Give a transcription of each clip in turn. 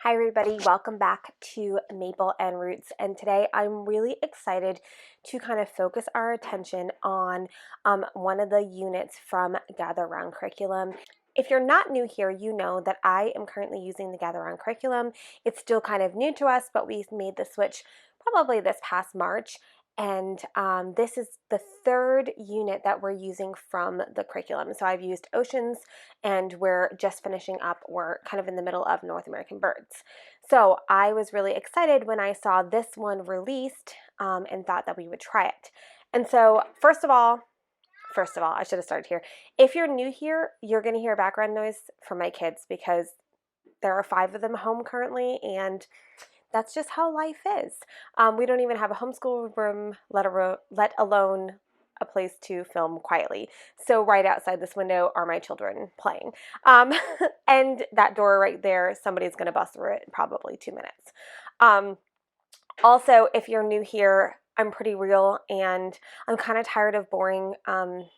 Hi everybody, welcome back to Maple and Roots, and today I'm really excited to kind of focus our attention on one of the units from Gather Round Curriculum. If you're not new here, you know that I am currently using the Gather Round Curriculum. It's still kind of new to us, but we made the switch probably this past March. And this is the third unit that we're using from the curriculum. So I've used oceans, and we're just finishing up. We're kind of in the middle of North American birds. So I was really excited when I saw this one released and thought that we would try it. And so first of all, I should have started here. If you're new here, you're going to hear background noise from my kids because there are 5 of them home currently, and that's just how life is. We don't even have a homeschool room, let alone a place to film quietly. So right outside this window are my children playing. And that door right there, somebody's going to bust through it in probably 2 minutes. Also, if you're new here, I'm pretty real, and I'm kind of tired of boring homeschool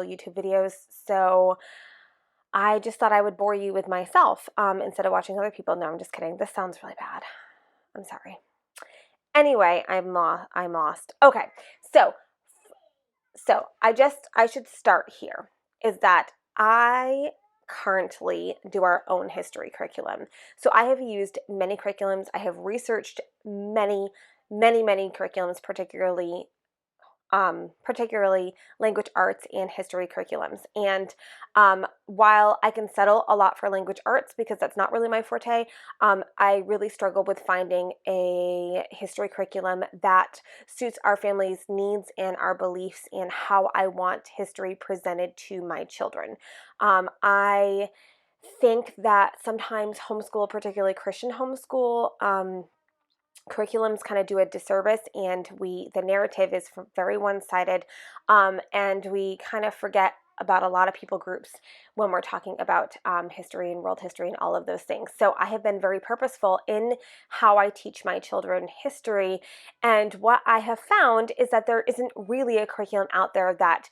YouTube videos. So I just thought I would bore you with myself instead of watching other people. No, I'm just kidding. This sounds really bad. I'm sorry. Anyway, I'm lost. Okay, so I should start here, is that I currently do our own history curriculum. So I have used many curriculums. I have researched many curriculums, particularly language arts and history curriculums. And while I can settle a lot for language arts because that's not really my forte, I really struggle with finding a history curriculum that suits our family's needs and our beliefs and how I want history presented to my children. I think that sometimes homeschool, particularly Christian homeschool, curriculums kind of do a disservice, and the narrative is very one-sided, and we kind of forget about a lot of people groups when we're talking about history and world history and all of those things. So I have been very purposeful in how I teach my children history, and what I have found is that there isn't really a curriculum out there that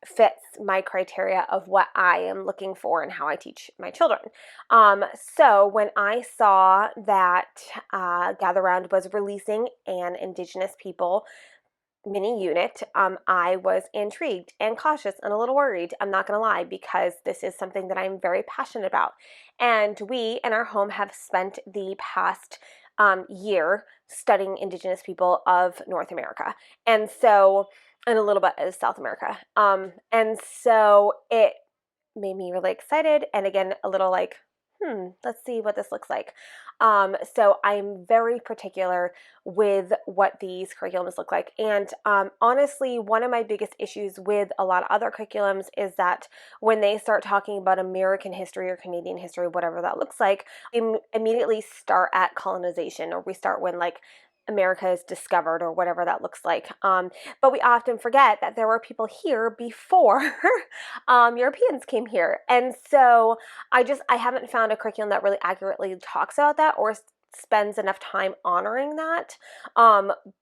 fits my criteria of what I am looking for and how I teach my children. So when I saw that Gather Round was releasing an Indigenous people mini unit, I was intrigued and cautious and a little worried, I'm not going to lie, because this is something that I'm very passionate about. And we in our home have spent the past year studying Indigenous people of North America. And a little bit of South America. And so it made me really excited, and again, a little like, let's see what this looks like. So I'm very particular with what these curriculums look like. And honestly, one of my biggest issues with a lot of other curriculums is that when they start talking about American history or Canadian history, whatever that looks like, we immediately start at colonization, or we start when like America is discovered or whatever that looks like. But we often forget that there were people here before Europeans came here. And so I haven't found a curriculum that really accurately talks about that or spends enough time honoring that.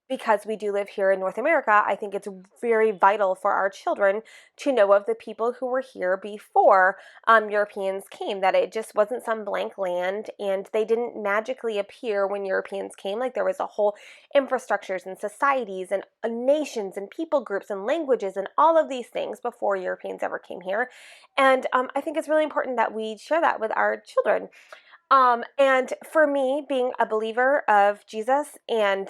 Because we do live here in North America, I think it's very vital for our children to know of the people who were here before Europeans came, that it just wasn't some blank land, and they didn't magically appear when Europeans came. Like, there was a whole infrastructures and societies and nations and people groups and languages and all of these things before Europeans ever came here. And I think it's really important that we share that with our children. And for me, being a believer of Jesus, and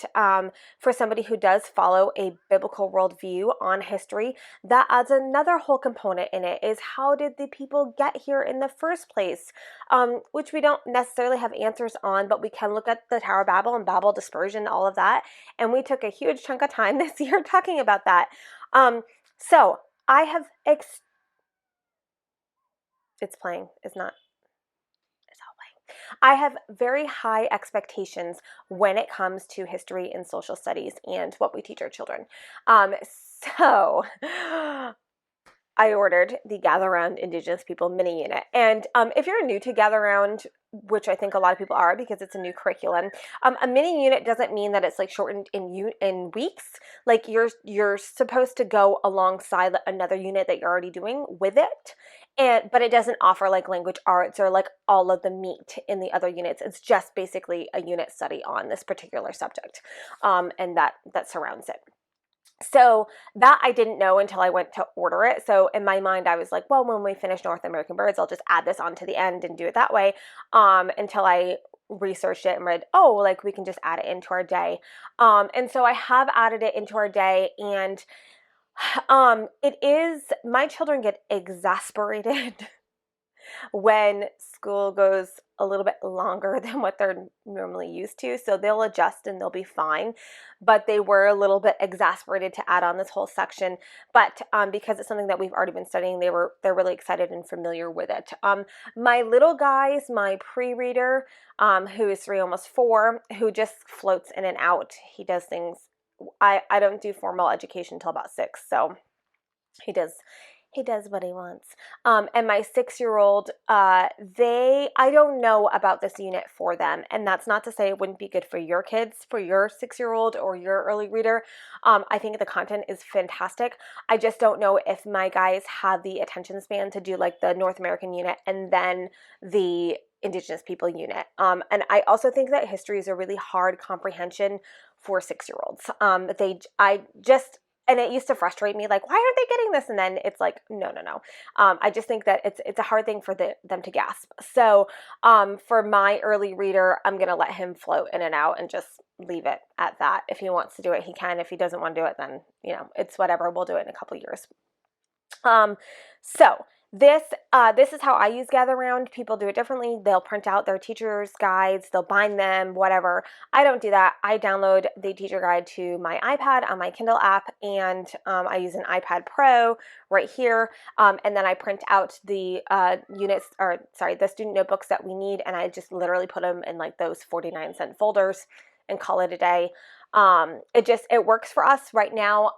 for somebody who does follow a biblical worldview on history, that adds another whole component in it, is how did the people get here in the first place? Which we don't necessarily have answers on, but we can look at the Tower of Babel and Babel dispersion, all of that. And we took a huge chunk of time this year talking about that. So I have, it's playing, it's not. I have very high expectations when it comes to history and social studies and what we teach our children. So I ordered the Gather Round Indigenous People mini unit. And if you're new to Gather Round, which I think a lot of people are because it's a new curriculum, a mini unit doesn't mean that it's like shortened in weeks. Like, you're supposed to go alongside another unit that you're already doing with it. but it doesn't offer like language arts or like all of the meat in the other units. It's just basically a unit study on this particular subject, and that surrounds it. So that I didn't know until I went to order it. So in my mind, I was like, well, when we finish North American birds, I'll just add this on to the end and do it that way, until I researched it and read, oh, like we can just add it into our day. And so I have added it into our day, and it is, my children get exasperated when school goes a little bit longer than what they're normally used to. So they'll adjust and they'll be fine. But they were a little bit exasperated to add on this whole section. But because it's something that we've already been studying, they're really excited and familiar with it. My little guys, my pre-reader, who is 3, almost 4, who just floats in and out. He does things. I don't do formal education until about 6, so he does what he wants. And my 6-year-old, I don't know about this unit for them. And that's not to say it wouldn't be good for your kids, for your 6-year-old or your early reader. I think the content is fantastic. I just don't know if my guys have the attention span to do like the North American unit and then the Indigenous people unit. And I also think that history is a really hard comprehension for 6-year-olds. And it used to frustrate me, like, why aren't they getting this? And then it's like, no. I just think that it's a hard thing for them to grasp. So for my early reader, I'm going to let him float in and out and just leave it at that. If he wants to do it, he can. If he doesn't want to do it, then, it's whatever. We'll do it in a couple years. So this is how I use Gather Round. People do it differently. They'll print out their teacher's guides, they'll bind them, whatever. I don't do that. I download the teacher guide to my iPad on my Kindle app, and I use an iPad Pro right here. And then I print out the the student notebooks that we need, and I just literally put them in like those 49-cent folders and call it a day. It works for us right now.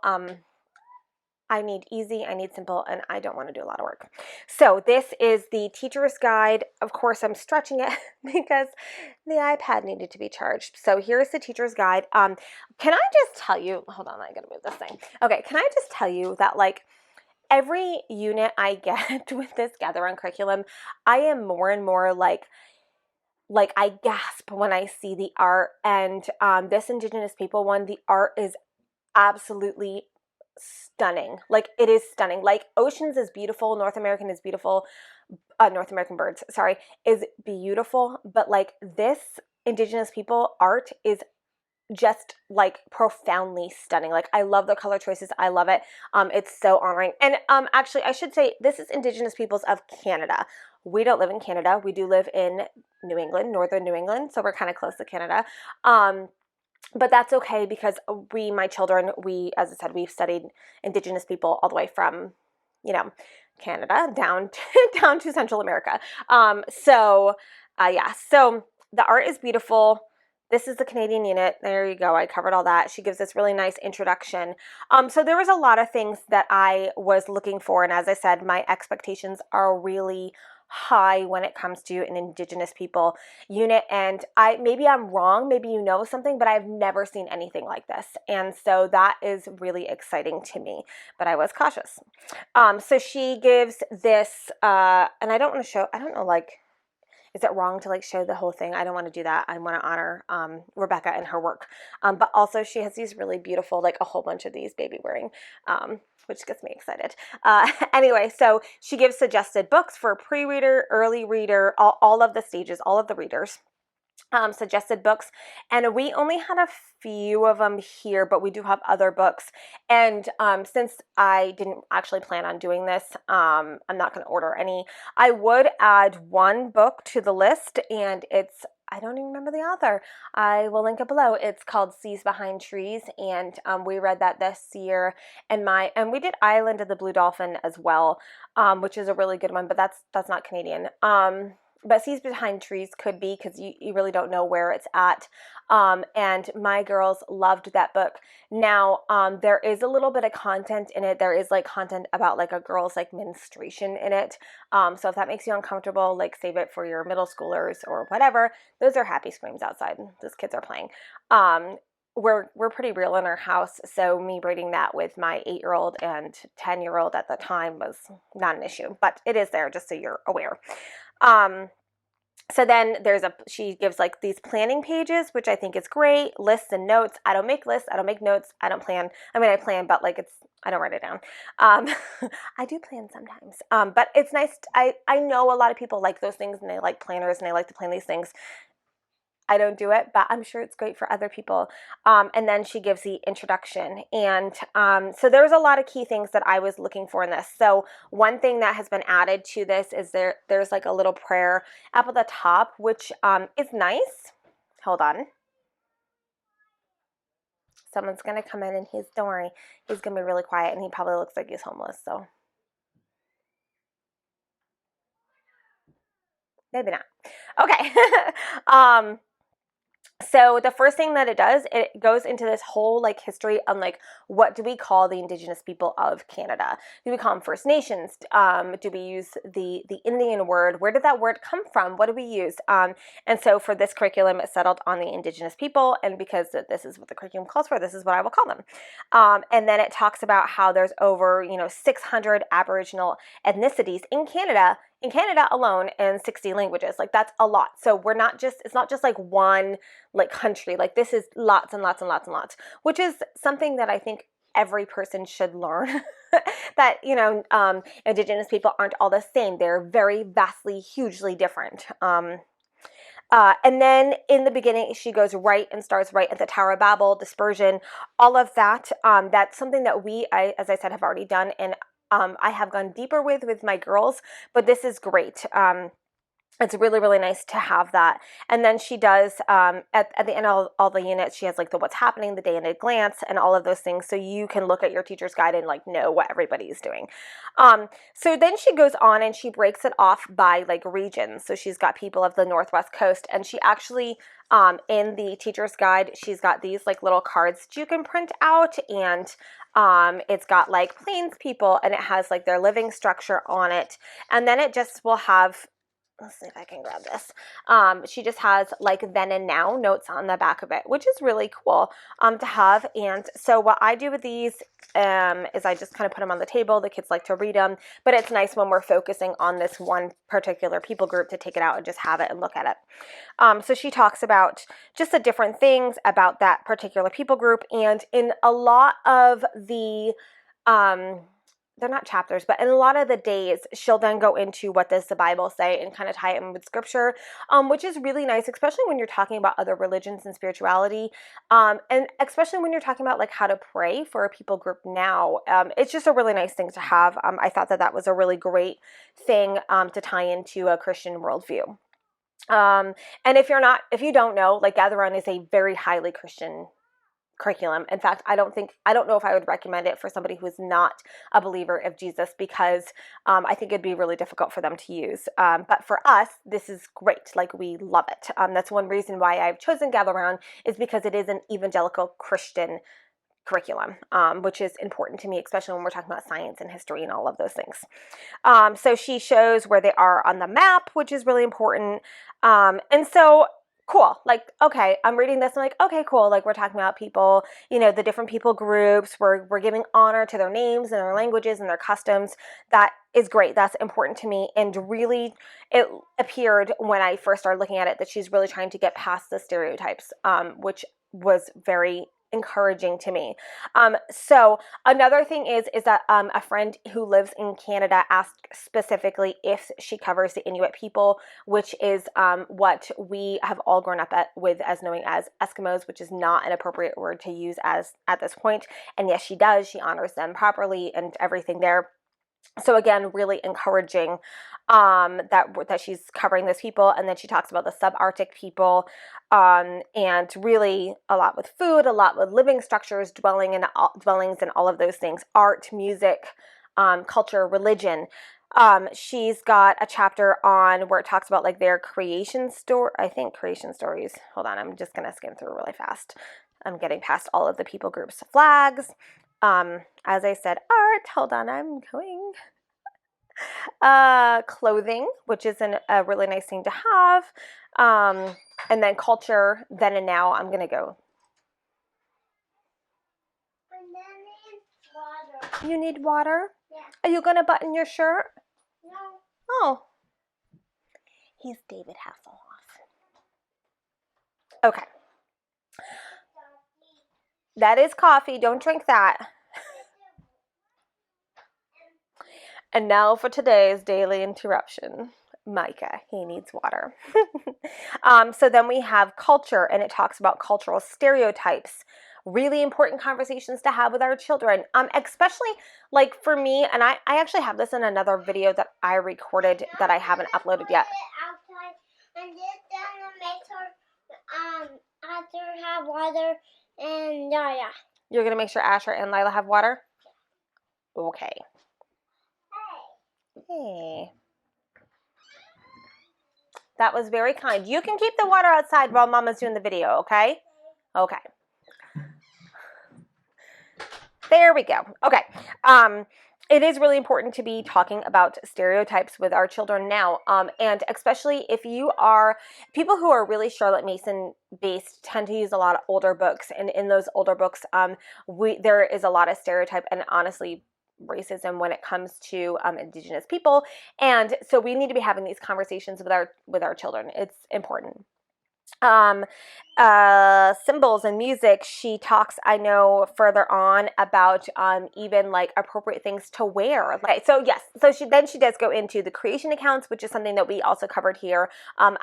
I need easy, I need simple, and I don't want to do a lot of work. So this is the teacher's guide. Of course, I'm stretching it because the iPad needed to be charged. So here's the teacher's guide. Can I just tell you, hold on, I gotta move this thing. Okay, can I just tell you that like every unit I get with this Gather Round curriculum, I am more and more like I gasp when I see the art. And this Indigenous people one, the art is absolutely stunning. Like it is stunning. Like Oceans is beautiful, North American is beautiful, North American birds, sorry, is beautiful, but like this Indigenous people art is just like profoundly stunning. Like I love the color choices. I love it. It's so honoring. And actually I should say this is Indigenous peoples of Canada. We don't live in Canada. We do live in New England, northern New England, so we're kind of close to Canada. But that's okay because my children, as I said, we've studied Indigenous people all the way from, Canada down to Central America. So the art is beautiful. This is the Canadian unit. There you go. I covered all that. She gives this really nice introduction. So there was a lot of things that I was looking for. And as I said, my expectations are really high when it comes to an Indigenous people unit. And maybe I'm wrong, maybe you know something, but I've never seen anything like this. And so that is really exciting to me, but I was cautious. So she gives this, and I don't want to show, I don't know, like, is it wrong to like show the whole thing? I don't want to do that. I want to honor Rebecca and her work. But also she has these really beautiful, like a whole bunch of these baby wearing, which gets me excited. Anyway, so she gives suggested books for pre-reader, early reader, all of the stages, all of the readers. Suggested books, and we only had a few of them here, but we do have other books. And since I didn't actually plan on doing this, I'm not going to order any. I would add one book to the list, and I don't even remember the author. I will link it below. It's called Seas Behind Trees, and we read that this year. And we did Island of the Blue Dolphin as well, which is a really good one, but that's not Canadian. But Seas Behind Trees could be, because you really don't know where it's at. And my girls loved that book. Now, there is a little bit of content in it. There is like content about like a girl's like menstruation in it. So if that makes you uncomfortable, like save it for your middle schoolers or whatever. Those are happy screams outside. Those kids are playing. we're pretty real in our house, so me reading that with my 8-year-old and 10-year-old at the time was not an issue, but it is there just so you're aware. So then she gives like these planning pages, which I think is great. Lists and notes. I don't make lists. I don't make notes. I don't plan. I mean, I plan, but like I don't write it down. I do plan sometimes. But it's nice. I know a lot of people like those things and they like planners and they like to plan these things. I don't do it, but I'm sure it's great for other people. And then she gives the introduction. And so there's a lot of key things that I was looking for in this. So one thing that has been added to this is there's like a little prayer up at the top, which is nice. Hold on. Someone's going to come in and don't worry, he's going to be really quiet and he probably looks like he's homeless. So maybe not. Okay. So the first thing that it does, it goes into this whole like history on like what do we call the Indigenous people of Canada? Do we call them First Nations? Do we use the Indian word? Where did that word come from? What do we use? And so for this curriculum, it settled on the Indigenous people, and because this is what the curriculum calls for, this is what I will call them. And then it talks about how there's over 600 Aboriginal ethnicities in Canada alone, and 60 languages. Like that's a lot. So it's not just like one like country. Like this is lots and lots and lots and lots, which is something that I think every person should learn. That Indigenous people aren't all the same. They're very vastly, hugely different. And then in the beginning, she goes right and starts right at the Tower of Babel, dispersion, all of that. That's something that as I said, have already done, and I have gone deeper with my girls, but this is great. It's really, really nice to have that. And then she does, at the end of all the units, she has like the what's happening, the day in a glance, and all of those things. So you can look at your teacher's guide and like know what everybody is doing. So then she goes on and she breaks it off by like regions. So she's got people of the Northwest Coast, and she actually, in the teacher's guide, she's got these like little cards that you can print out, and it's got like Plains people, and it has like their living structure on it. And then it just will have, let's see if I can grab this. She just has like then and now notes on the back of it, which is really cool to have. And so what I do with these is I just kind of put them on the table. The kids like to read them, but it's nice when we're focusing on this one particular people group to take it out and just have it and look at it. So she talks about just the different things about that particular people group. And in a lot of the they're not chapters, but in a lot of the days, she'll then go into what does the Bible say and kind of tie it in with scripture, which is really nice, especially when you're talking about other religions and spirituality, and especially when you're talking about like how to pray for a people group now. It's just a really nice thing to have. I thought that was a really great thing to tie into a Christian worldview. And if you don't know, like Gather Round is a very highly Christian curriculum. In fact, I don't know if I would recommend it for somebody who is not a believer of Jesus, because I think it'd be really difficult for them to use. But for us, this is great. Like, we love it. That's one reason why I've chosen Gather Round, is because it is an evangelical Christian curriculum, which is important to me, especially when we're talking about science and history and all of those things. So she shows where they are on the map, which is really important. And so cool. Like, okay, I'm reading this. I'm like, okay, cool. Like, we're talking about people, the different people groups. We're giving honor to their names and their languages and their customs. That is great. That's important to me. And really, it appeared when I first started looking at it that she's really trying to get past the stereotypes, which was very encouraging to me. So another thing is that a friend who lives in Canada asked specifically if she covers the Inuit people, which is what we have all grown up with as knowing as Eskimos, which is not an appropriate word to use at this point. And yes, she does. She honors them properly and everything there. So again, really encouraging that she's covering those people. And then she talks about the subarctic people, and really a lot with food, a lot with living structures, dwellings, and all of those things, art, music, culture, religion. She's got a chapter on where it talks about like their creation stories. Hold on, I'm just gonna skim through really fast. I'm getting past all of the people groups, flags. As I said, art. Hold on, I'm going. Clothing, which is a really nice thing to have. And then culture, then and now. I'm gonna go You need water? Yeah. Are you going to button your shirt? No. Oh. He's David Hasselhoff. Okay. That is coffee. Don't drink that. And now for today's daily interruption. Micah, he needs water. So then we have culture, and it talks about cultural stereotypes. Really important conversations to have with our children, especially like for me, and I actually have this in another video that I recorded that I haven't uploaded yet. And this gonna make her Asher have water and Lila. You're gonna make sure Asher and Lila have water? Okay. Hey. That was very kind. You can keep the water outside while Mama's doing the video, okay? Okay. There we go. Okay. It is really important to be talking about stereotypes with our children now. And especially if you are people who are really Charlotte Mason based tend to use a lot of older books. And in those older books, there is a lot of stereotype and honestly racism when it comes to Indigenous people. And so we need to be having these conversations with our children. It's important. Symbols and music, she talks, I know, further on about even like appropriate things to wear. Okay, so yes, so she does go into the creation accounts, which is something that we also covered here.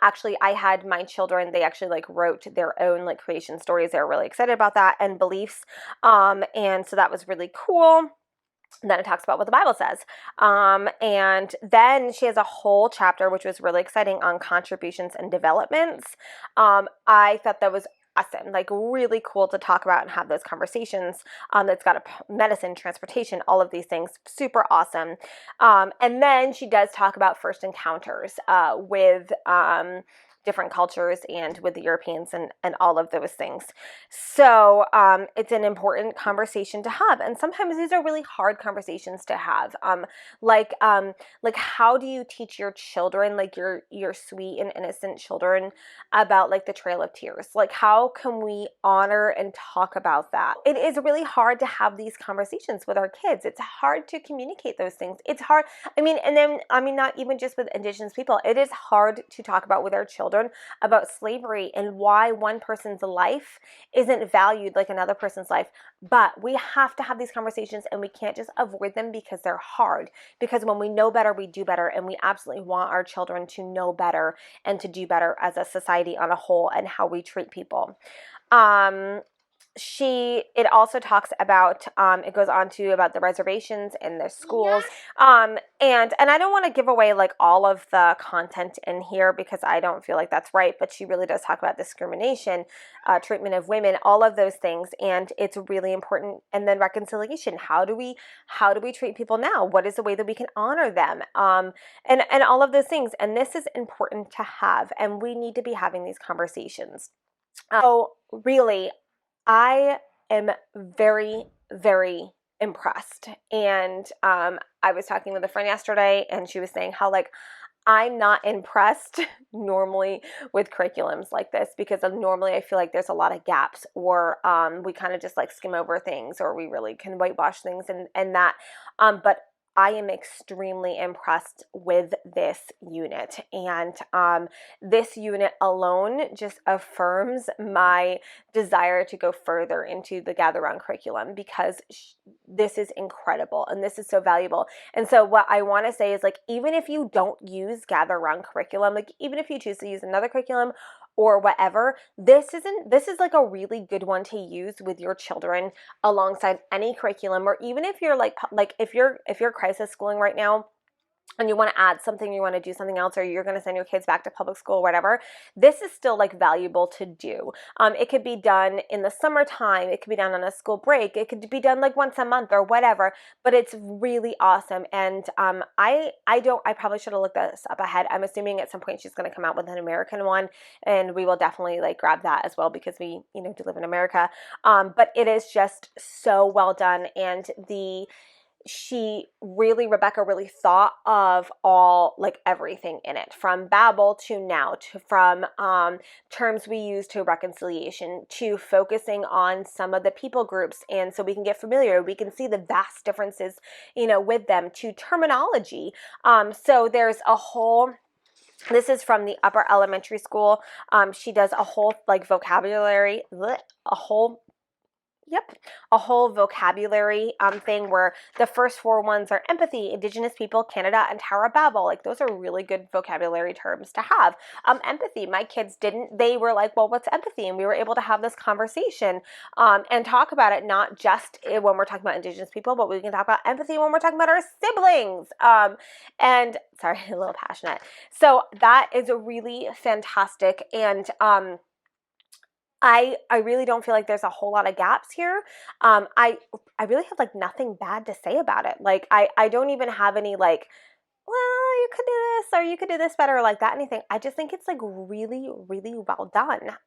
Actually, I had my children, they actually like wrote their own like creation stories. They were really excited about that and beliefs. And so that was really cool. And then it talks about what the Bible says. And then she has a whole chapter, which was really exciting, on contributions and developments. I thought that was awesome, like really cool to talk about and have those conversations. It's got medicine, transportation, all of these things, super awesome. And then she does talk about first encounters with different cultures and with the Europeans and all of those things. So it's an important conversation to have. And sometimes these are really hard conversations to have. Like how do you teach your children, like your sweet and innocent children, about like the Trail of Tears? Like how can we honor and talk about that? It is really hard to have these conversations with our kids. It's hard to communicate those things. It's hard. Not even just with Indigenous people. It is hard to talk about with our children about slavery and why one person's life isn't valued like another person's life. But we have to have these conversations, and we can't just avoid them because they're hard. Because when we know better, we do better, and we absolutely want our children to know better and to do better as a society on a whole and how we treat people. It also talks about, it goes on to about the reservations and the schools. And I don't want to give away like all of the content in here because I don't feel like that's right, but she really does talk about discrimination, treatment of women, all of those things. And it's really important. And then reconciliation. How do we treat people now? What is the way that we can honor them? And all of those things. And this is important to have, and we need to be having these conversations. So really, I am very, very impressed. And I was talking with a friend yesterday, and she was saying how like I'm not impressed normally with curriculums like this because normally I feel like there's a lot of gaps, or we kind of just like skim over things, or we really can whitewash things and that. But I am extremely impressed with this unit, and this unit alone just affirms my desire to go further into the Gather Round curriculum because this is incredible and this is so valuable. And so what I want to say is, like, even if you don't use Gather Round curriculum, like even if you choose to use another curriculum or whatever, this is like a really good one to use with your children alongside any curriculum. Or even if you're like if you're crisis schooling right now and you want to add something, you want to do something else, or you're going to send your kids back to public school, whatever, this is still like valuable to do. It could be done in the summertime. It could be done on a school break. It could be done like once a month or whatever, but it's really awesome. And I probably should have looked this up ahead. I'm assuming at some point she's going to come out with an American one, and we will definitely like grab that as well because we, do live in America. But it is just so well done. And Rebecca really thought of all, like everything in it, from Babel to now, to from terms we use to reconciliation, to focusing on some of the people groups. And so we can get familiar, we can see the vast differences, with them, to terminology. So there's a whole, this is from the upper elementary school. She does a whole like vocabulary, a whole vocabulary thing where the first four ones are empathy, Indigenous people, Canada, and Tower Babel. Like those are really good vocabulary terms to have. Empathy, my kids didn't, they were like, well, what's empathy? And we were able to have this conversation and talk about it, not just when we're talking about Indigenous people, but we can talk about empathy when we're talking about our siblings. And sorry, a little passionate. So that is a really fantastic, and I really don't feel like there's a whole lot of gaps here. I really have like nothing bad to say about it. Like I don't even have any like, well, you could do this or you could do this better, or like that, anything. I just think it's like really, really well done.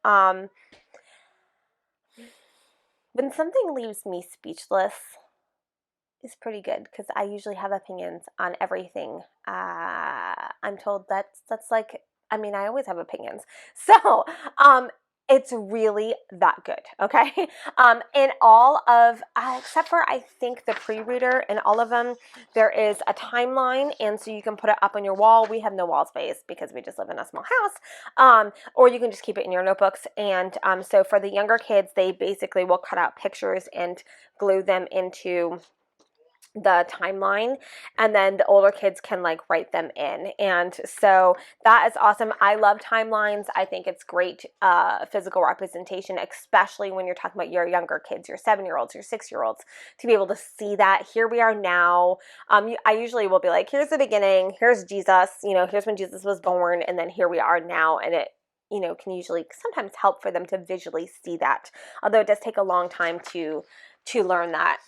When something leaves me speechless, is pretty good, because I usually have opinions on everything. I'm told that's like, I mean, I always have opinions. So, it's really that good, okay? In all of, except for I think the pre-reader, in all of them, there is a timeline, and so you can put it up on your wall. We have no wall space because we just live in a small house, or you can just keep it in your notebooks. And so for the younger kids, they basically will cut out pictures and glue them into the timeline, and then the older kids can like write them in. And so that is awesome. I love timelines. I think it's great physical representation, especially when you're talking about your younger kids, your 7-year-olds, your 6-year-olds, to be able to see that here we are now. I usually will be like, here's the beginning, here's Jesus, here's when Jesus was born, and then here we are now. And it can usually sometimes help for them to visually see that, although it does take a long time to learn that.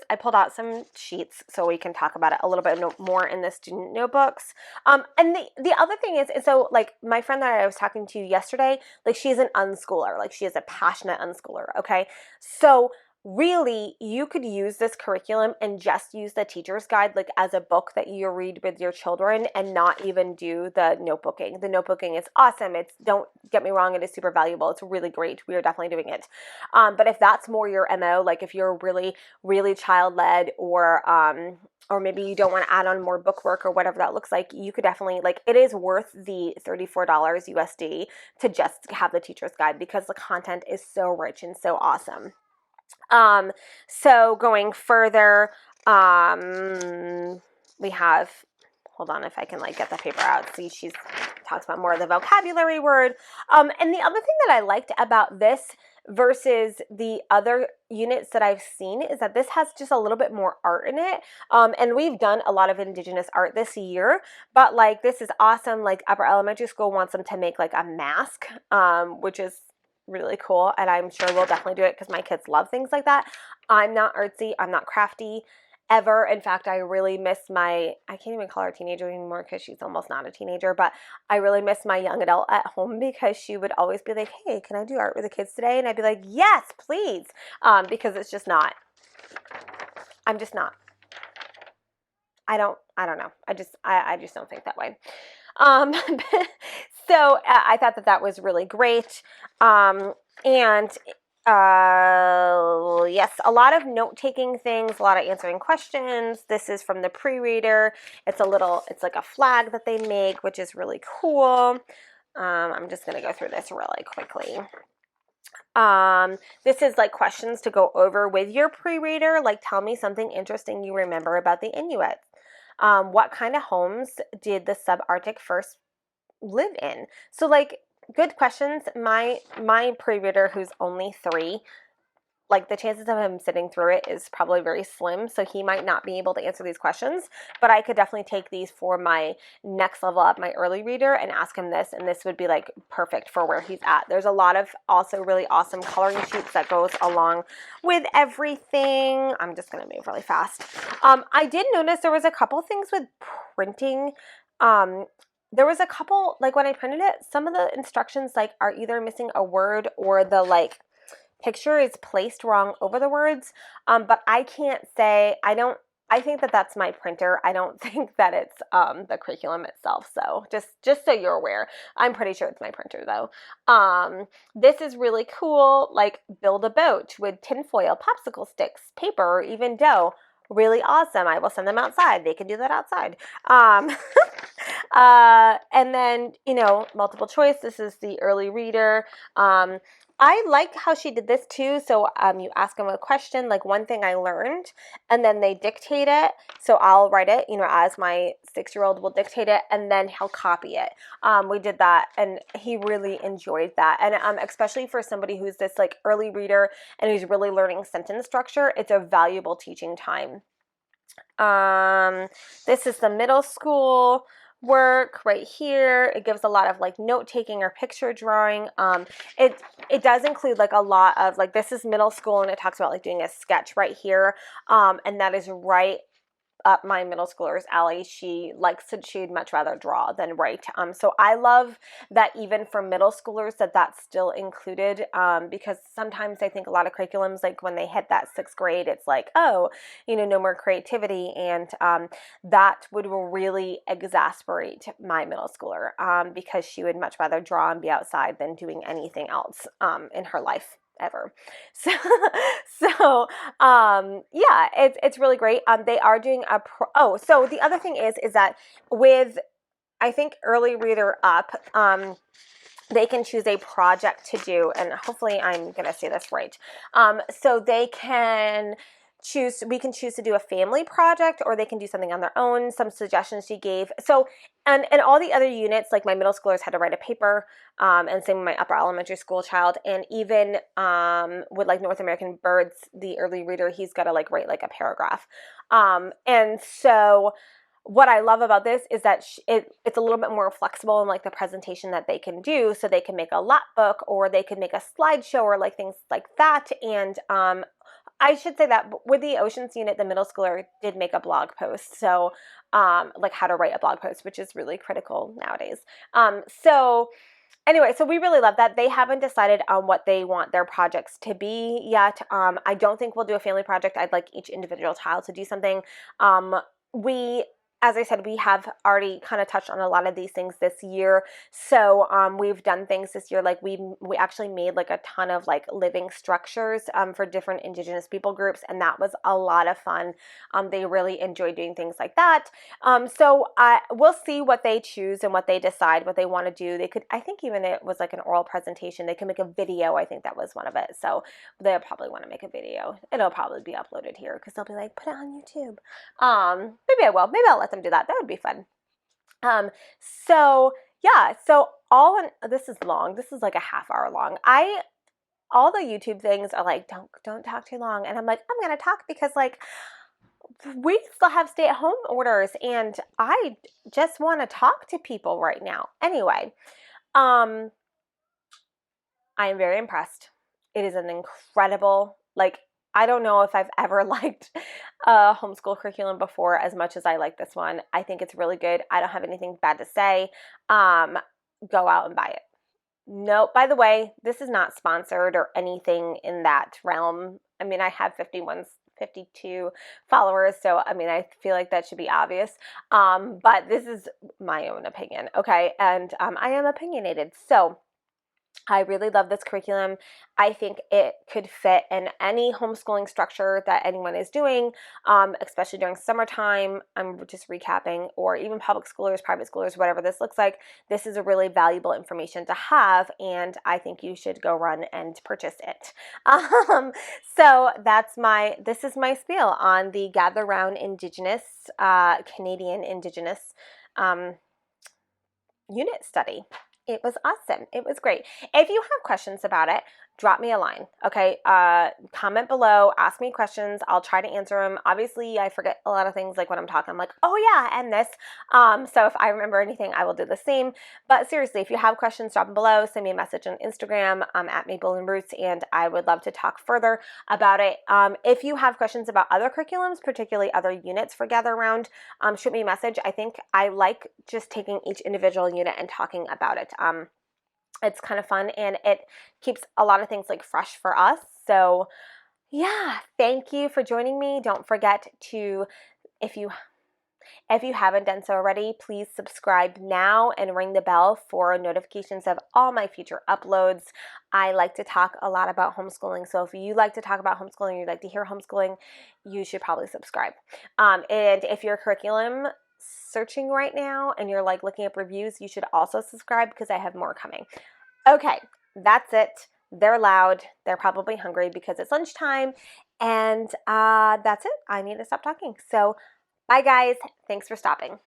I pulled out some sheets so we can talk about it a little bit more in the student notebooks. And the other thing is, so like my friend that I was talking to yesterday, like she's an unschooler, like she is a passionate unschooler, okay? So really, you could use this curriculum and just use the teacher's guide like as a book that you read with your children, and not even do the notebooking. The notebooking is awesome. Don't get me wrong, it is super valuable. It's really great. We are definitely doing it. But if that's more your MO, like if you're really, really child-led, or maybe you don't want to add on more book work or whatever that looks like, you could definitely, like, it is worth the $34 USD to just have the teacher's guide, because the content is so rich and so awesome. So going further, we have, hold on, if I can like get the paper out. See, she's talks about more of the vocabulary word. And the other thing that I liked about this versus the other units that I've seen is that this has just a little bit more art in it. And we've done a lot of Indigenous art this year, but like this is awesome. Like upper elementary school wants them to make like a mask, which is really cool, and I'm sure we'll definitely do it because my kids love things like that. I'm not artsy, I'm not crafty ever. In fact, I really miss I can't even call her a teenager anymore because she's almost not a teenager, but I really miss my young adult at home, because she would always be like, hey, can I do art with the kids today? And I'd be like, yes, please, because it's just not, I'm just not, I don't know. I just don't think that way. So I thought that was really great. And yes, a lot of note-taking things, a lot of answering questions. This is from the pre-reader. It's like a flag that they make, which is really cool. I'm just going to go through this really quickly. This is like questions to go over with your pre-reader. Like, tell me something interesting you remember about the Inuit. What kind of homes did the subarctic first live in? So like, good questions. My pre-reader, who's only 3, like the chances of him sitting through it is probably very slim, so he might not be able to answer these questions, but I could definitely take these for my next level up, my early reader, and ask him this, and this would be like perfect for where he's at. There's a lot of also really awesome coloring sheets that goes along with everything. I'm just gonna move really fast. I did notice there was a couple things with printing. There was a couple, like when I printed it, some of the instructions like are either missing a word, or the like picture is placed wrong over the words, but I can't say, I think that that's my printer. I don't think that it's the curriculum itself. So just so you're aware, I'm pretty sure it's my printer though. This is really cool. Like build a boat with tinfoil, popsicle sticks, paper, or even dough. Really awesome. I will send them outside. They can do that outside. Um, and then, multiple choice. This is the early reader. I like how she did this too. So you ask them a question, like one thing I learned, and then they dictate it. So I'll write it, as my 6-year-old will dictate it, and then he'll copy it. We did that, and he really enjoyed that. And especially for somebody who's this like early reader and who's really learning sentence structure, it's a valuable teaching time. This is the middle school work right here. It gives a lot of like note taking or picture drawing. It does include like a lot of like, this is middle school, and it talks about like doing a sketch right here. And that is right up my middle schooler's alley. She'd much rather draw than write. So I love that even for middle schoolers that's still included, because sometimes I think a lot of curriculums, like when they hit that 6th grade, it's like, oh, no more creativity. And that would really exasperate my middle schooler, because she would much rather draw and be outside than doing anything else in her life ever. So yeah, it's really great. They are doing so the other thing is that with, I think, early reader up, they can choose a project to do, and hopefully I'm going to say this right. So we can choose to do a family project, or they can do something on their own. Some suggestions she gave. So, and all the other units, like my middle schoolers had to write a paper, and same with my upper elementary school child. And even with like North American Birds, the early reader, he's got to like write like a paragraph. And so what I love about this is that it's a little bit more flexible in like the presentation that they can do. So they can make a lot book, or they could make a slideshow, or like things like that. And I should say that with the Oceans unit, the middle schooler did make a blog post. So like how to write a blog post, which is really critical nowadays. So anyway, so we really love that. They haven't decided on what they want their projects to be yet. I don't think we'll do a family project. I'd like each individual child to do something. As I said, we have already kind of touched on a lot of these things this year. So we've done things this year, like we actually made like a ton of like living structures for different Indigenous people groups, and that was a lot of fun. They really enjoy doing things like that. So we'll see what they choose and what they decide, what they want to do. They could, I think even it was like an oral presentation, they can make a video. I think that was one of it. So they'll probably want to make a video. It'll probably be uploaded here because they'll be like, put it on YouTube. Maybe I will. Maybe I'll let them do that. That would be fun. So yeah, so this is long. This is like a half hour long. All the YouTube things are like, don't talk too long. And I'm like, I'm going to talk because like we still have stay-at-home orders and I just want to talk to people right now. Anyway, I am very impressed. It is an incredible, like, I don't know if I've ever liked a homeschool curriculum before as much as I like this one. I think it's really good. I don't have anything bad to say. Go out and buy it. No, by the way, this is not sponsored or anything in that realm. I mean, I have 52 followers, so I mean, I feel like that should be obvious. But this is my own opinion, okay? And I am opinionated, so I really love this curriculum. I think it could fit in any homeschooling structure that anyone is doing, especially during summertime. I'm just recapping, or even public schoolers, private schoolers, whatever this looks like. This is a really valuable information to have, and I think you should go run and purchase it. So this is my spiel on the Gather Round Indigenous, Canadian Indigenous unit study. It was awesome. It was great. If you have questions about it, drop me a line, okay? Comment below, ask me questions. I'll try to answer them. Obviously, I forget a lot of things, like when I'm talking, I'm like, oh yeah, and this. So if I remember anything, I will do the same. But seriously, if you have questions, drop them below. Send me a message on Instagram at Maple and Roots, and I would love to talk further about it. If you have questions about other curriculums, particularly other units for Gather Round, shoot me a message. I think I like just taking each individual unit and talking about it. It's kind of fun, and it keeps a lot of things like fresh for us. So yeah, thank you for joining me. Don't forget to, if you haven't done so already, please subscribe now and ring the bell for notifications of all my future uploads. I like to talk a lot about homeschooling, so if you like to talk about homeschooling, you'd like to hear homeschooling, you should probably subscribe. And if you're curriculum searching right now and you're like looking up reviews, you should also subscribe because I have more coming. Okay, that's it. They're loud. They're probably hungry because it's lunchtime. And that's it. I need to stop talking. So, bye, guys. Thanks for stopping.